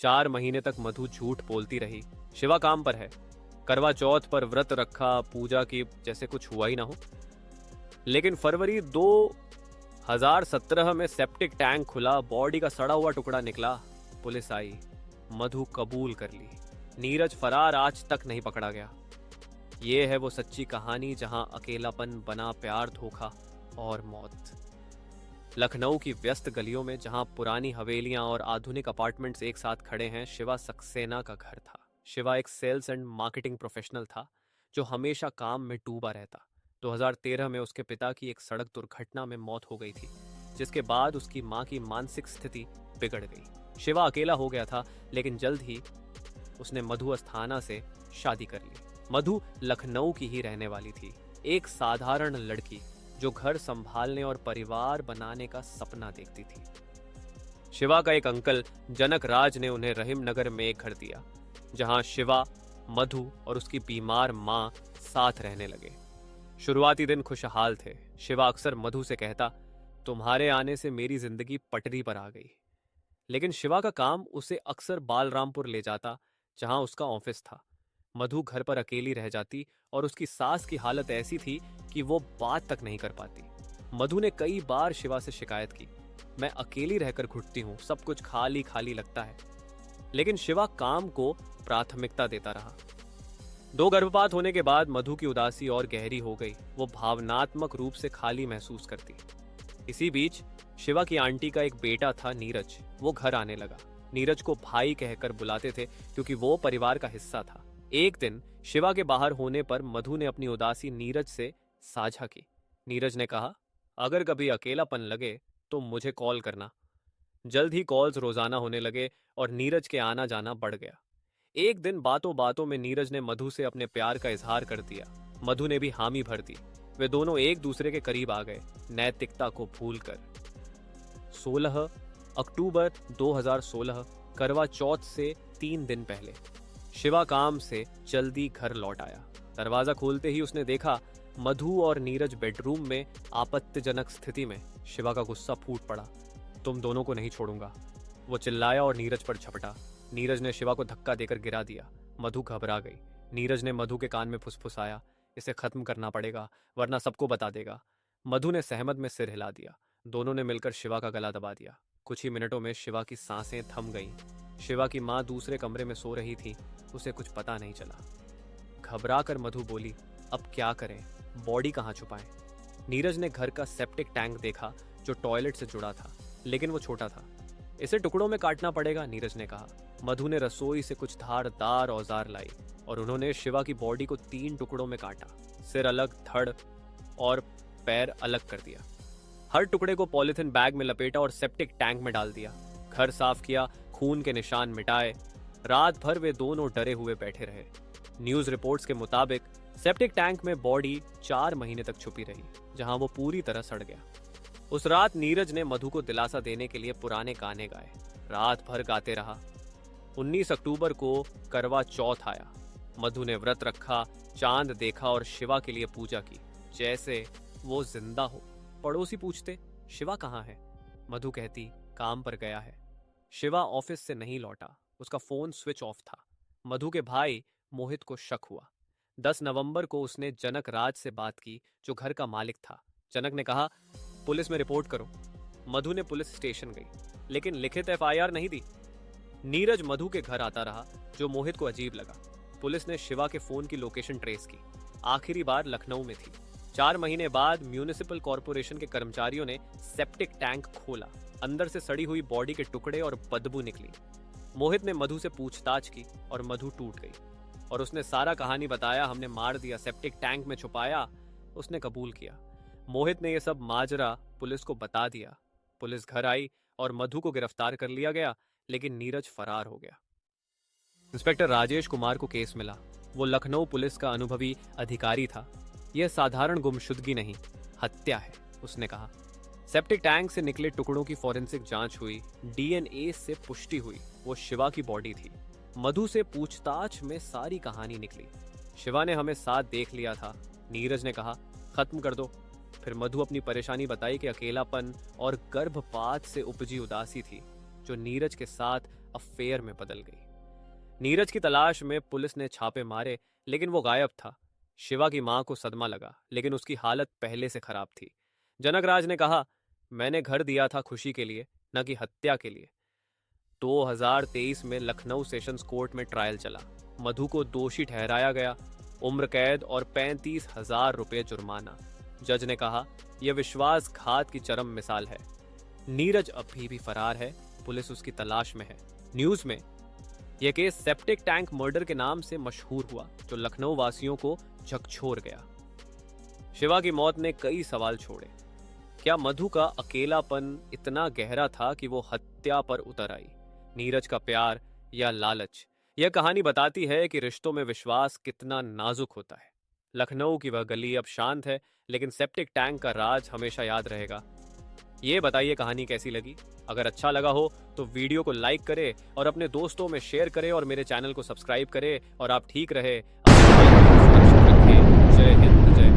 4 महीने तक मधु झूठ बोलती रही। शिवा काम पर है, करवा चौथ पर व्रत रखा, पूजा की जैसे कुछ हुआ ही ना हो। लेकिन फरवरी 2017 में सेप्टिक टैंक खुला, बॉडी का सड़ा हुआ टुकड़ा निकला, पुलिस आई, मधु कबूल कर ली। नीरज फरार आज तक नहीं पकड़ा गया। ये है वो सच्ची कहानी जहां अकेलापन बना प्यार, धोखा और मौत। लखनऊ की व्यस्त गलियों में जहां पुरानी हवेलियां और आधुनिक अपार्टमेंट्स एक साथ खड़े हैं, शिवा सक्सेना का घर था। शिवा एक सेल्स एंड मार्केटिंग प्रोफेशनल था जो हमेशा काम में डूबा रहता। 2013 में उसके पिता की एक सड़क दुर्घटना में मौत हो गई थी, जिसके बाद उसकी मां की मानसिक स्थिति बिगड़ गई। शिवा अकेला हो गया था, लेकिन जल्द ही उसने मधु अस्थाना से शादी कर ली। मधु लखनऊ की ही रहने वाली थी, एक साधारण लड़की जो घर संभालने और परिवार बनाने का सपना देखती थी। शिवा का एक अंकल जनक राज ने उन्हें रहीम नगर में एक घर दिया, जहां शिवा, मधु और उसकी बीमार मां साथ रहने लगे। शुरुआती दिन खुशहाल थे। शिवा अक्सर मधु से कहता, तुम्हारे आने से मेरी जिंदगी पटरी पर आ गई। लेकिन शिवा का काम उसे अक्सर बालरामपुर ले जाता, जहां उसका ऑफिस था। मधु घर पर अकेली रह जाती और उसकी सास की हालत ऐसी थी कि वो बात तक नहीं कर पाती। मधु ने कई बार शिवा से शिकायत की, मैं अकेली रहकर घुटती हूँ, सब कुछ खाली खाली लगता है। लेकिन शिवा काम को प्राथमिकता देता रहा। 2 गर्भपात होने के बाद मधु की उदासी और गहरी हो गई। वो भावनात्मक रूप से खाली महसूस करती। इसी बीच शिवा की आंटी का एक बेटा था, नीरज। वो घर आने लगा। नीरज को भाई कहकर बुलाते थे क्योंकि वो परिवार का हिस्सा था। एक दिन शिवा के बाहर होने पर मधु ने अपनी उदासी नीरज से साझा की। नीरज ने कहा, अगर कभी अकेलापन लगे तो मुझे कॉल करना। जल्द ही कॉल्स रोजाना होने लगे और नीरज के आना जाना बढ़ गया। एक दिन बातों बातों में नीरज ने मधु से अपने प्यार का इजहार कर दिया। मधु ने भी हामी भर दी। वे दोनों एक दूसरे के करीब आ गए, नैतिकता को भूलकर। 16 अक्टूबर 2016, करवा चौथ से 3 दिन पहले, शिवा काम से जल्दी घर लौट आया। दरवाजा खोलते ही उसने देखा मधु और नीरज बेडरूम में आपत्तिजनक स्थिति में। शिवा का गुस्सा फूट पड़ा। तुम दोनों को नहीं छोड़ूंगा, वो चिल्लाया और नीरज पर झपटा। नीरज ने शिवा को धक्का देकर गिरा दिया। मधु घबरा गई। नीरज ने मधु के कान में फुसफुसाया, इसे खत्म करना पड़ेगा वरना सबको बता देगा। मधु ने सहमत में सिर हिला दिया। दोनों ने मिलकर शिवा का गला दबा दिया। कुछ ही मिनटों में शिवा की सांसें थम गईं। शिवा की मां दूसरे कमरे में सो रही थी, उसे कुछ पता नहीं चला। घबरा कर मधु बोली, अब क्या करें, बॉडी कहाँ छुपाएं? नीरज ने घर का सेप्टिक टैंक देखा जो टॉयलेट से जुड़ा था, लेकिन वो छोटा था। इसे टुकड़ों में काटना पड़ेगा, नीरज ने कहा। मधु ने रसोई से कुछ धारदार औजार लाई और उन्होंने शिवा की बॉडी को 3 टुकड़ों में काटा। सिर अलग, धड़ और पैर अलग कर दिया। हर टुकड़े को पॉलिथीन बैग में लपेटा और सेप्टिक टैंक में डाल दिया। घर साफ किया, खून के निशान मिटाए। रात भर वे दोनों डरे हुए बैठे रहे। न्यूज रिपोर्ट्स के मुताबिक सेप्टिक टैंक में बॉडी 4 महीने तक छुपी रही, जहां वो पूरी तरह सड़ गया। उस रात नीरज ने मधु को दिलासा देने के लिए पुराने गाने गाए। रात भर गाते रहा। 19 अक्टूबर को करवा चौथ आया। मधु ने व्रत रखा, चांद देखा और शिवा के लिए पूजा की जैसे वो जिंदा हो। पड़ोसी पूछते, शिवा कहाँ है? मधु कहती, काम पर गया है। शिवा ऑफिस से नहीं लौटा, उसका फोन स्विच ऑफ था। मधु के भाई मोहित को शक हुआ। 10 नवंबर को उसने जनक राज से बात की, जो घर का मालिक था। जनक ने कहा, पुलिस में रिपोर्ट करो। मधु ने पुलिस स्टेशन गई, लेकिन लिखित एफआईआर नहीं दी। नीरज मधु के घर आता रहा, जो मोहित को अजीब लगा। पुलिस ने शिवा के फोन की लोकेशन ट्रेस की। आखिरी बार लखनऊ में थी। 4 महीने बाद म्यूनिसिपल कॉर्पोरेशन के कर्मचारियों ने सेप्टिक टैंक खोला। अंदर से सड़ी हुई बॉडी के टुकड़े और बदबू निकली। मोहित ने मधु से पूछताछ की और मधु टूट गई और उसने सारा कहानी बताया। हमने मार दिया, सेप्टिक टैंक में छुपाया, उसने कबूल किया। मोहित ने यह सब माजरा पुलिस को बता दिया। पुलिस घर आई और मधु को गिरफ्तार कर लिया गया, लेकिन नीरज फरार हो गया। इंस्पेक्टर राजेश कुमार को केस मिला। वो लखनऊ पुलिस का अनुभवी अधिकारी था। यह साधारण गुमशुदगी नहीं, हत्या है, उसने कहा। सेप्टिक टैंक से निकले टुकड़ों की फॉरेंसिक जांच हुई। डीएनए से पुष्टि हुई वो शिवा की बॉडी थी। मधु से पूछताछ में सारी कहानी निकली। शिवा ने हमें साथ देख लिया था, नीरज ने कहा, खत्म कर दो। फिर मधु अपनी परेशानी बताई कि अकेलापन और गर्भपात से उपजी उदासी थी, जो नीरज के साथ अफेयर में बदल गई। नीरज की तलाश में पुलिस ने छापे मारे, लेकिन वो गायब था। शिवा की मां को सदमा लगा, लेकिन उसकी हालत पहले से खराब थी। जनकराज ने कहा, मैंने घर दिया था खुशी के लिए, न कि हत्या के लिए। 2023 में लखनऊ सेशंस कोर्ट में ट्रायल चला। मधु को दोषी ठहराया गया, उम्र कैद और 35,000 रुपए जुर्माना। जज ने कहा, यह विश्वासघात की चरम मिसाल है। नीरज अभी भी फरार है, पुलिस उसकी तलाश में है। न्यूज में यह केस सेप्टिक टैंक मर्डर के नाम से मशहूर हुआ, जो लखनऊ वासियों को झकझोर गया। शिवा की मौत ने कई सवाल छोड़े। क्या मधु का अकेलापन इतना गहरा था कि वो हत्या पर उतर आई? नीरज का प्यार या लालच? यह कहानी बताती है कि रिश्तों में विश्वास कितना नाजुक होता है। लखनऊ की वह गली अब शांत है, लेकिन सेप्टिक टैंक का राज हमेशा याद रहेगा। ये बताइए कहानी कैसी लगी? अगर अच्छा लगा हो तो वीडियो को लाइक करें और अपने दोस्तों में शेयर करें और मेरे चैनल को सब्सक्राइब करें। और आप ठीक रहे, अपने भाई को सुरक्षित रखें। जय हिंद, जय